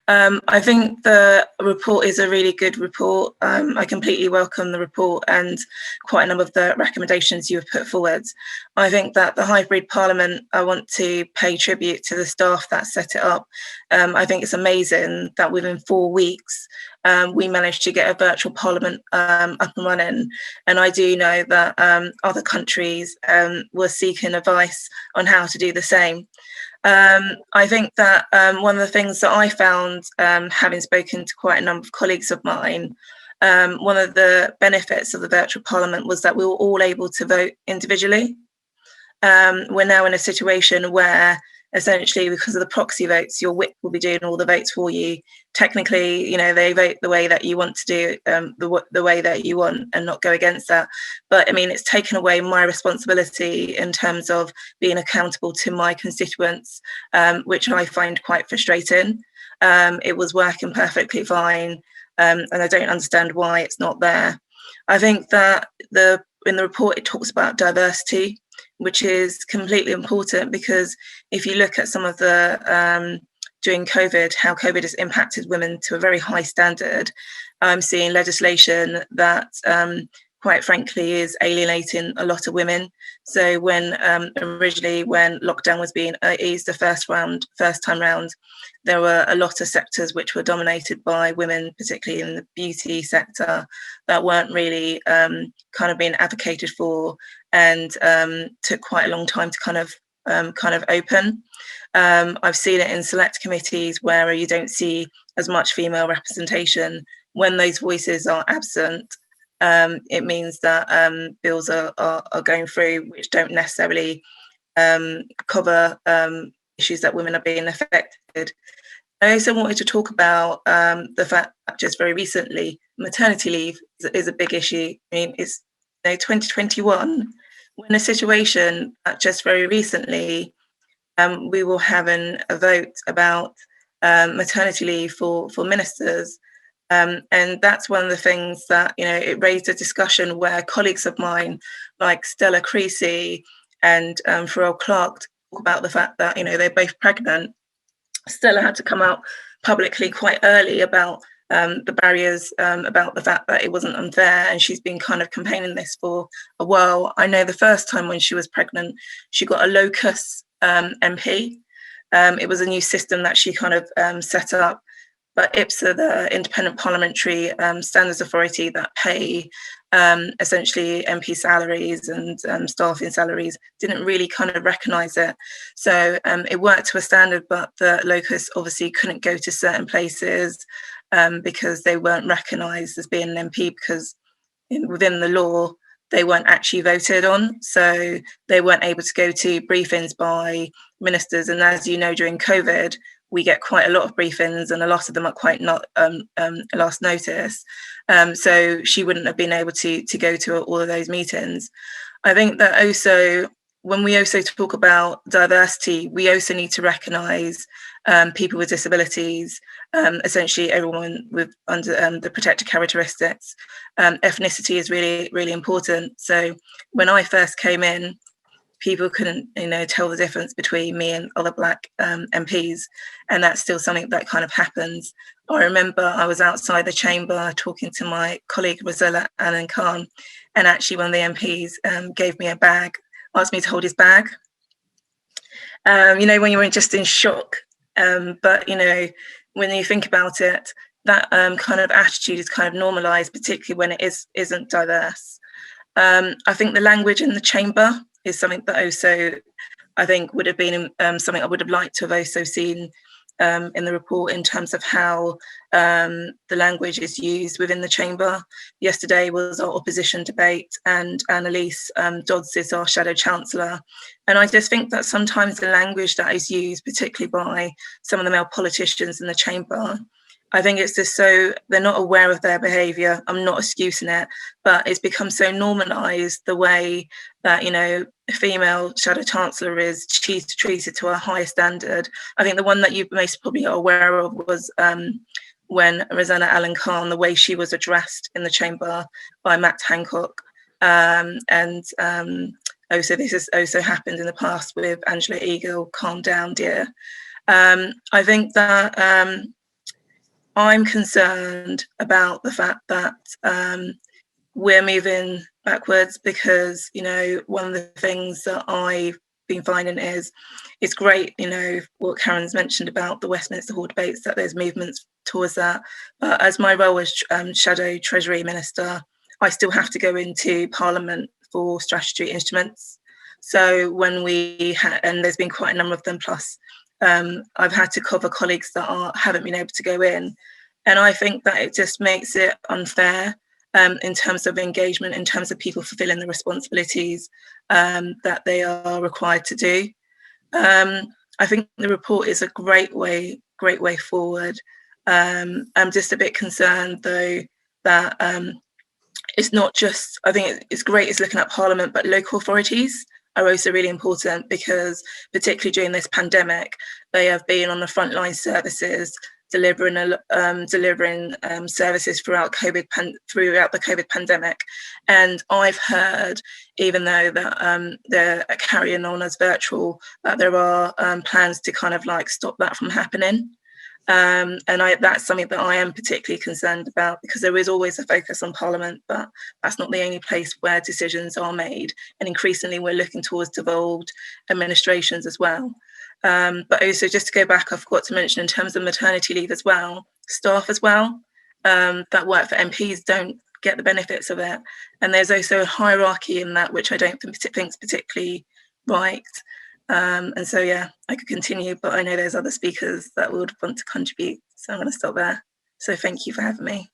I think the report is a really good report. I completely welcome the report and quite a number of the recommendations you have put forward. I think that the hybrid parliament, I want to pay tribute to the staff that set it up. I think it's amazing that within 4 weeks, we managed to get a virtual parliament up and running. And I do know that other countries were seeking advice on how to do the same. I think that one of the things that I found, having spoken to quite a number of colleagues of mine, one of the benefits of the virtual parliament was that we were all able to vote individually. We're now in a situation where essentially, because of the proxy votes, your whip will be doing all the votes for you. Technically, they vote the way that you want to do, the way that you want, and not go against that. But I mean, it's taken away my responsibility in terms of being accountable to my constituents, which I find quite frustrating. It was working perfectly fine, and I don't understand why it's not there. I think that in the report, it talks about diversity, which is completely important, because if you look at some of the during COVID, how COVID has impacted women to a very high standard, I'm seeing legislation that quite frankly is alienating a lot of women. So when originally when lockdown was being eased the first time round, there were a lot of sectors which were dominated by women, particularly in the beauty sector, that weren't really kind of being advocated for, and took quite a long time to kind of open. I've seen it in select committees where you don't see as much female representation. When those voices are absent, it means that bills are going through which don't necessarily cover issues that women are being affected. I also wanted to talk about the fact that just very recently, maternity leave is a big issue. I mean, it's 2021, we're in a situation that just very recently we were having a vote about maternity leave for ministers. And that's one of the things that, it raised a discussion where colleagues of mine, like Stella Creasy and Farrell Clark, talk about the fact that, they're both pregnant. Stella had to come out publicly quite early about the barriers, about the fact that it wasn't unfair, and she's been kind of campaigning this for a while. I know the first time when she was pregnant, she got a locus MP. It was a new system that she kind of set up, but IPSA, the Independent Parliamentary Standards Authority that pay essentially MP salaries and staffing salaries, didn't really kind of recognise it. So it worked to a standard, but the locus obviously couldn't go to certain places because they weren't recognised as being an MP, because within the law, they weren't actually voted on. So they weren't able to go to briefings by ministers. And as you know, during COVID, we get quite a lot of briefings, and a lot of them are quite not last notice. So she wouldn't have been able to go to all of those meetings. I think that also, when we also talk about diversity, we also need to recognise people with disabilities, essentially everyone with under the protected characteristics. Ethnicity is really, really important. So when I first came in, people couldn't, tell the difference between me and other Black MPs, and that's still something that kind of happens. I remember I was outside the chamber talking to my colleague Rosella Alan Khan, and actually one of the MPs gave me a bag, asked me to hold his bag. When you're just in shock, but when you think about it, that kind of attitude is kind of normalised, particularly when it isn't diverse. I think the language in the chamber is something that also I think would have been something I would have liked to have also seen in the report, in terms of how the language is used within the chamber. Yesterday was our opposition debate, and Annalise Dodds is our Shadow Chancellor. And I just think that sometimes the language that is used, particularly by some of the male politicians in the chamber, I think it's just so they're not aware of their behaviour. I'm not excusing it, but it's become so normalised, the way that, a female Shadow Chancellor is, she's treated to a higher standard. I think the one that you most probably are aware of was when Rosanna Allen Khan, the way she was addressed in the chamber by Matt Hancock. Also, this has also happened in the past with Angela Eagle, Calm Down, Dear. I think that I'm concerned about the fact that we're moving backwards because, one of the things that I've been finding is it's great, what Karen's mentioned about the Westminster Hall debates, that there's movements towards that. But as my role as Shadow Treasury Minister, I still have to go into Parliament for statutory instruments. So when and there's been quite a number of them, plus I've had to cover colleagues that haven't been able to go in. And I think that it just makes it unfair in terms of engagement, in terms of people fulfilling the responsibilities that they are required to do. I think the report is a great way forward. I'm just a bit concerned, though, that it's not just, I think it's great, it's looking at Parliament, but local authorities are also really important because, particularly during this pandemic, they have been on the frontline services, delivering services throughout the COVID pandemic. And I've heard, even though that they're carrying on as virtual, that there are plans to kind of like stop that from happening. And that's something that I am particularly concerned about, because there is always a focus on Parliament, but that's not the only place where decisions are made. And increasingly, we're looking towards devolved administrations as well. But also, just to go back, I forgot to mention, in terms of maternity leave as well, staff as well that work for MPs don't get the benefits of it. And there's also a hierarchy in that, which I don't think is particularly right. And so, yeah, I could continue, but I know there's other speakers that would want to contribute. So I'm going to stop there. So thank you for having me.